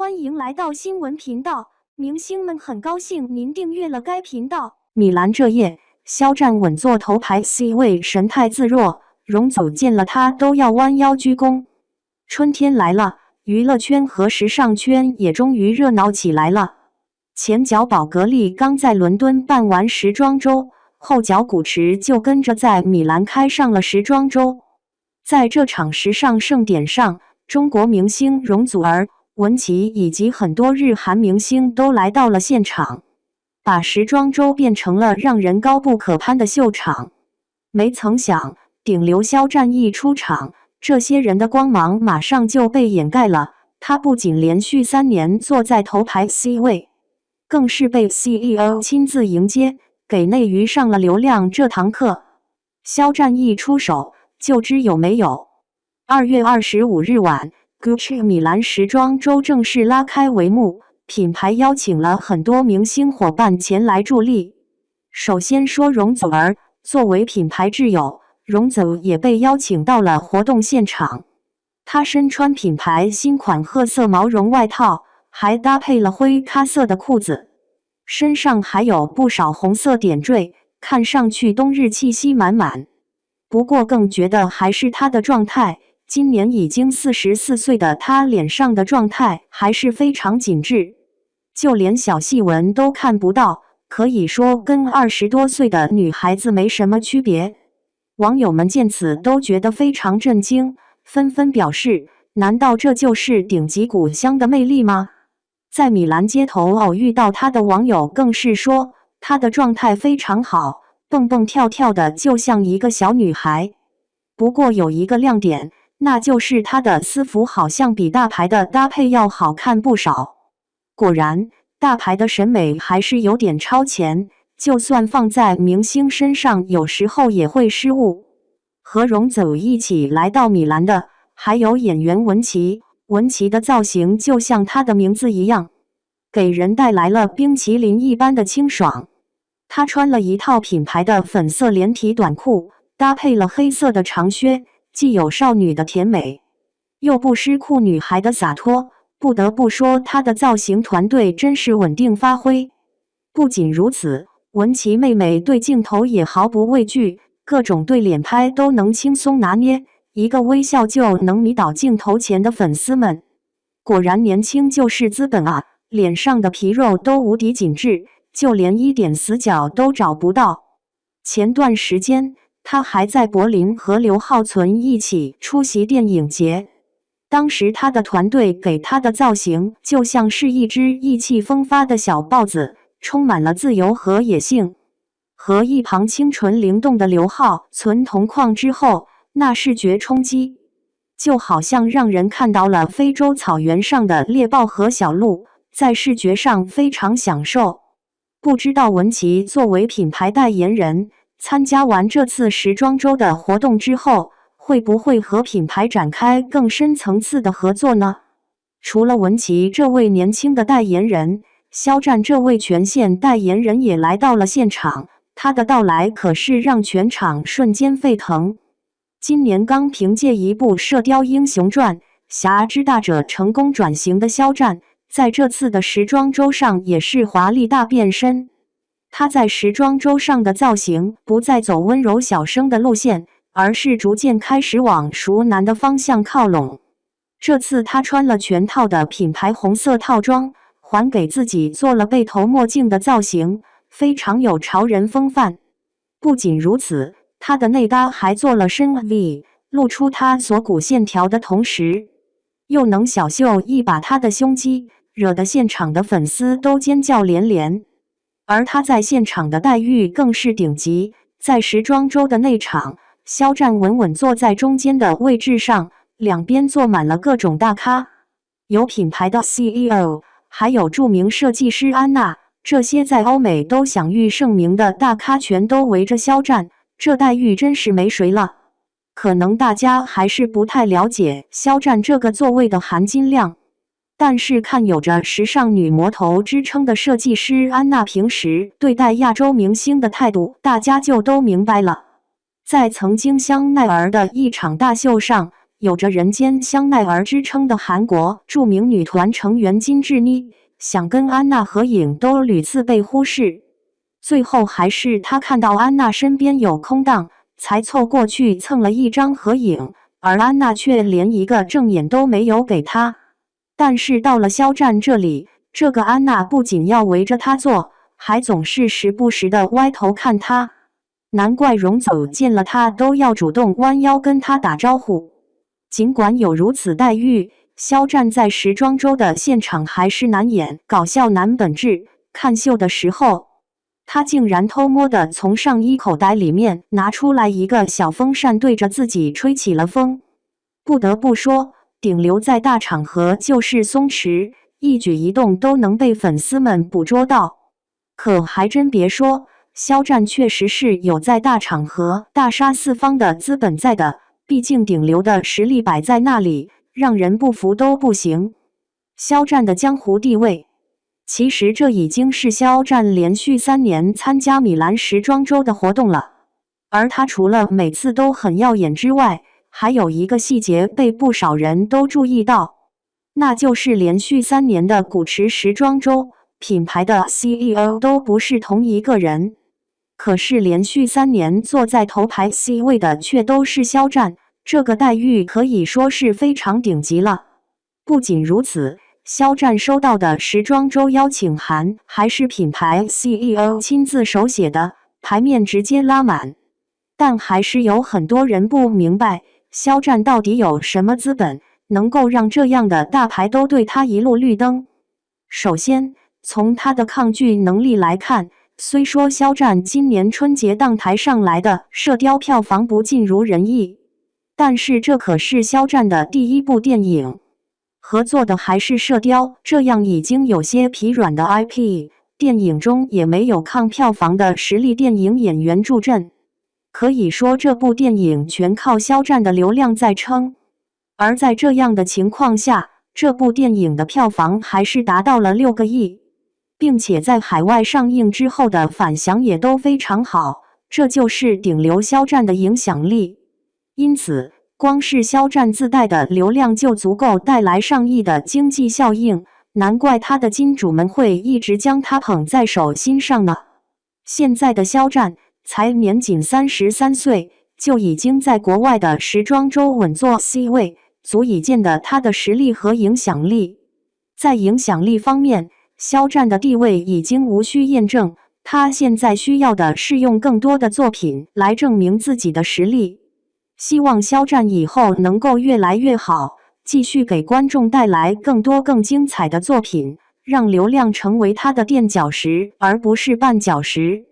欢迎来到新闻频道，明星们很高兴您订阅了该频道。米兰这夜，肖战稳坐头牌 C 位，神态自若，容祖见了他都要弯腰鞠躬。春天来了，娱乐圈和时尚圈也终于热闹起来了。前脚宝格丽刚在伦敦办完时装周，后脚古驰就跟着在米兰开上了时装周。在这场时尚盛典上，中国明星容祖儿、文淇以及很多日韩明星都来到了现场，把时装周变成了让人高不可攀的秀场。没曾想，顶流肖战一出场，这些人的光芒马上就被掩盖了。他不仅连续3年坐在头牌 C 位，更是被 CEO 亲自迎接，给内娱上了流量这堂课。肖战一出手，就知有没有。2月25日晚，Gucci 米兰时装周正式拉开帷幕，品牌邀请了很多明星伙伴前来助力。首先说容祖儿，作为品牌挚友，容祖也被邀请到了活动现场。她身穿品牌新款褐色毛绒外套，还搭配了灰咖色的裤子，身上还有不少红色点缀，看上去冬日气息满满。不过更绝的还是她的状态。今年已经44岁的她，脸上的状态还是非常紧致，就连小细纹都看不到，可以说跟20多岁的女孩子没什么区别。网友们见此都觉得非常震惊，纷纷表示：难道这就是顶级古香的魅力吗？在米兰街头偶遇到她的网友更是说，她的状态非常好，蹦蹦跳跳的就像一个小女孩。不过有一个亮点，那就是她的私服好像比大牌的搭配要好看不少。果然，大牌的审美还是有点超前，就算放在明星身上，有时候也会失误。和容祖一起来到米兰的，还有演员文淇。文淇的造型就像她的名字一样，给人带来了冰淇淋一般的清爽。她穿了一套品牌的粉色连体短裤，搭配了黑色的长靴，既有少女的甜美，又不失酷女孩的洒脱。不得不说，她的造型团队真是稳定发挥。不仅如此，文淇妹妹对镜头也毫不畏惧，各种对脸拍都能轻松拿捏，一个微笑就能迷倒镜头前的粉丝们。果然年轻就是资本啊，脸上的皮肉都无敌紧致，就连一点死角都找不到。前段时间，他还在柏林和刘浩存一起出席电影节，当时他的团队给他的造型就像是一只意气风发的小豹子，充满了自由和野性。和一旁清纯灵动的刘浩存同框之后，那视觉冲击就好像让人看到了非洲草原上的猎豹和小鹿，在视觉上非常享受。不知道文淇作为品牌代言人，参加完这次时装周的活动之后，会不会和品牌展开更深层次的合作呢？除了文淇这位年轻的代言人，肖战这位全线代言人也来到了现场，他的到来可是让全场瞬间沸腾。今年刚凭借一部《射雕英雄传》侠之大者成功转型的肖战，在这次的时装周上也是华丽大变身。他在时装周上的造型不再走温柔小生的路线，而是逐渐开始往熟男的方向靠拢。这次他穿了全套的品牌红色套装，还给自己做了背头墨镜的造型，非常有潮人风范。不仅如此，他的内搭还做了深 V， 露出他锁骨线条的同时，又能小秀一把他的胸肌，惹得现场的粉丝都尖叫连连。而他在现场的待遇更是顶级，在时装周的内场，肖战稳稳坐在中间的位置上，两边坐满了各种大咖，有品牌的 CEO， 还有著名设计师安娜，这些在欧美都享誉盛名的大咖全都围着肖战，这待遇真是没谁了。可能大家还是不太了解肖战这个座位的含金量，但是看有着时尚女魔头之称的设计师安娜平时对待亚洲明星的态度，大家就都明白了。在曾经香奈儿的一场大秀上，有着人间香奈儿之称的韩国著名女团成员金智妮，想跟安娜合影都屡次被忽视。最后还是她看到安娜身边有空档，才凑过去蹭了一张合影，而安娜却连一个正眼都没有给她。但是到了肖战这里，这个安娜不仅要围着他坐，还总是时不时的歪头看他。难怪荣走见了他都要主动弯腰跟他打招呼。尽管有如此待遇，肖战在时装周的现场还是难掩搞笑男本质。看秀的时候，他竟然偷摸的从上衣口袋里面拿出来一个小风扇，对着自己吹起了风。不得不说，顶流在大场合就是松弛，一举一动都能被粉丝们捕捉到。可还真别说，肖战确实是有在大场合大杀四方的资本在的，毕竟顶流的实力摆在那里，让人不服都不行。肖战的江湖地位，其实这已经是肖战连续3年参加米兰时装周的活动了。而他除了每次都很耀眼之外，还有一个细节被不少人都注意到，那就是连续3年的古驰时装周，品牌的 CEO 都不是同一个人。可是连续3年坐在头牌 C 位的却都是肖战，这个待遇可以说是非常顶级了。不仅如此，肖战收到的时装周邀请函还是品牌 CEO 亲自手写的，牌面直接拉满。但还是有很多人不明白，肖战到底有什么资本，能够让这样的大牌都对他一路绿灯。首先，从他的抗拒能力来看，虽说肖战今年春节档台上来的《射雕》票房不尽如人意，但是这可是肖战的第1部电影，合作的还是《射雕》这样已经有些疲软的 IP， 电影中也没有抗票房的实力电影演员助阵。可以说这部电影全靠肖战的流量在撑。而在这样的情况下，这部电影的票房还是达到了6个亿，并且在海外上映之后的反响也都非常好，这就是顶流肖战的影响力。因此，光是肖战自带的流量就足够带来上亿的经济效应，难怪他的金主们会一直将他捧在手心上呢。现在的肖战才年仅33岁，就已经在国外的时装周稳坐 C 位，足以见得他的实力和影响力。在影响力方面，肖战的地位已经无需验证，他现在需要的是用更多的作品来证明自己的实力。希望肖战以后能够越来越好，继续给观众带来更多更精彩的作品，让流量成为他的垫脚石，而不是绊脚石。